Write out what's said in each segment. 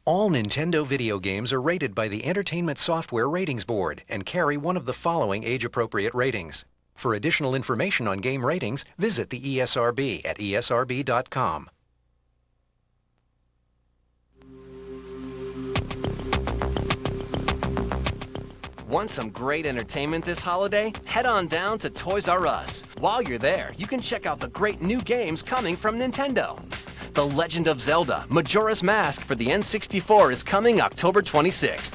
All Nintendo video games are rated by the Entertainment Software Ratings Board and carry one of the following age-appropriate ratings. For additional information on game ratings, visit the ESRB at esrb.com. Want some great entertainment this holiday? Head on down to Toys R Us. While you're there, you can check out the great new games coming from Nintendo. The Legend of Zelda, Majora's Mask for the N64 is coming October 26th.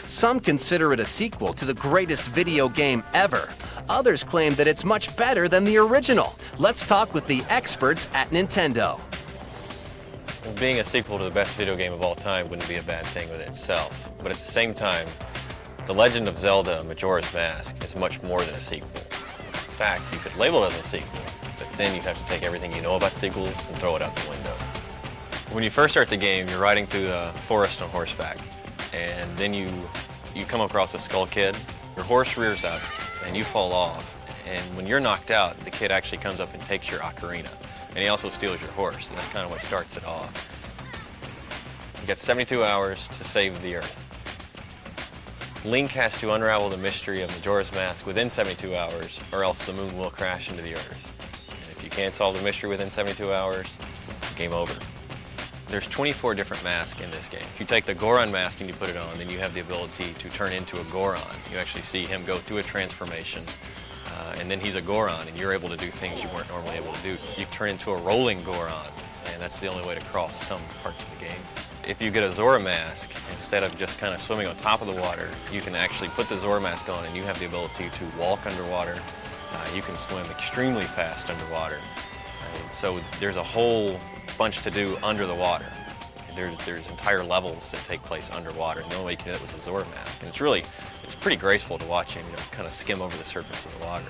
Some consider it a sequel to the greatest video game ever. Others claim that it's much better than the original. Let's talk with the experts at Nintendo. Being a sequel to the best video game of all time wouldn't be a bad thing within itself, but at the same time, The Legend of Zelda, Majora's Mask is much more than a sequel. In fact, you could label it as a sequel, but then you'd have to take everything you know about sequels and throw it out the window. When you first start the game, you're riding through the forest on horseback, and then you come across a skull kid. Your horse rears up, and you fall off, and when you're knocked out, the kid actually comes up and takes your ocarina, and he also steals your horse, and that's kind of what starts it off. You got 72 hours to save the Earth. Link has to unravel the mystery of Majora's Mask within 72 hours, or else the moon will crash into the Earth. And if you can't solve the mystery within 72 hours, game over. There's 24 different masks in this game. If you take the Goron mask and you put it on, then you have the ability to turn into a Goron. You actually see him go through a transformation, and then he's a Goron, and you're able to do things you weren't normally able to do. You turn into a rolling Goron, and that's the only way to cross some parts of the game. If you get a Zora mask, instead of just kind of swimming on top of the water, you can actually put the Zora mask on and you have the ability to walk underwater. You can swim extremely fast underwater. And so there's a whole bunch to do under the water. There's entire levels that take place underwater, and the only way you can do it with a Zora mask. And it's pretty graceful to watch him, kind of skim over the surface of the water.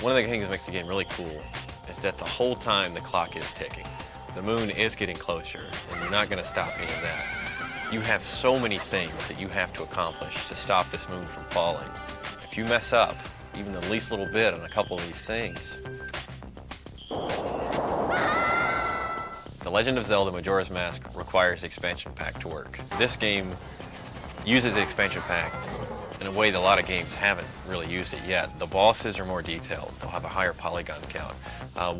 One of the things that makes the game really cool is that the whole time the clock is ticking. The moon is getting closer, and you're not going to stop any of that. You have so many things that you have to accomplish to stop this moon from falling. If you mess up even the least little bit on a couple of these things. The Legend of Zelda Majora's Mask requires the expansion pack to work. This game uses the expansion pack in a way that a lot of games haven't really used it yet. The bosses are more detailed. They'll have a higher polygon count.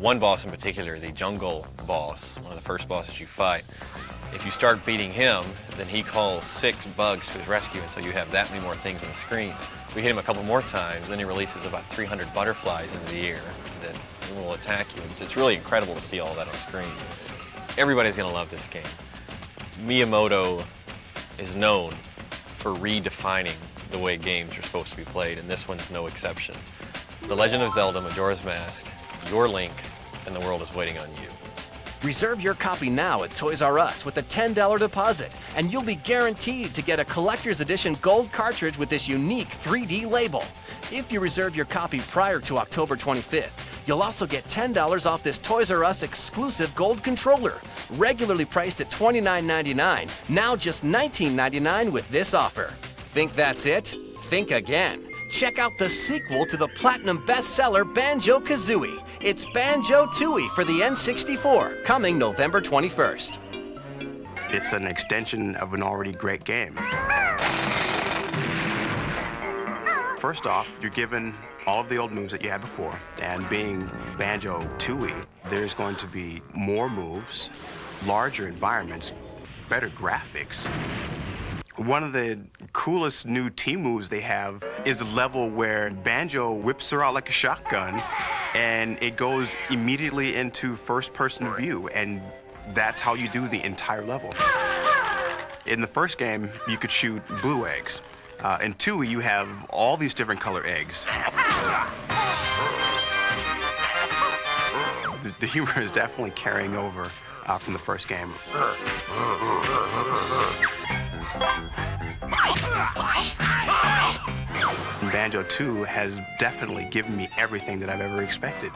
One boss in particular, the jungle boss, one of the first bosses you fight, if you start beating him, then he calls 6 bugs to his rescue, and so you have that many more things on the screen. We hit him a couple more times, then he releases about 300 butterflies into the air that will attack you. It's really incredible to see all that on screen. Everybody's going to love this game. Miyamoto is known for redefining the way games are supposed to be played, and this one's no exception. The Legend of Zelda Majora's Mask, your Link, and the world is waiting on you. Reserve your copy now at Toys R Us with a $10 deposit, and you'll be guaranteed to get a collector's edition gold cartridge with this unique 3D label. If you reserve your copy prior to October 25th, you'll also get $10 off this Toys R Us exclusive gold controller, regularly priced at $29.99, now just $19.99 with this offer. Think that's it? Think again. Check out the sequel to the platinum bestseller Banjo-Kazooie. It's Banjo-Tooie for the N64, coming November 21st. It's an extension of an already great game. First off, you're given all of the old moves that you had before, and being Banjo-Tooie, there's going to be more moves, larger environments, better graphics. One of the coolest new team moves they have is a level where Banjo whips her out like a shotgun, and it goes immediately into first-person view, and that's how you do the entire level. In the first game, you could shoot blue eggs. In 2, you have all these different color eggs. The humor is definitely carrying over from the first game. Banjo 2 has definitely given me everything that I've ever expected.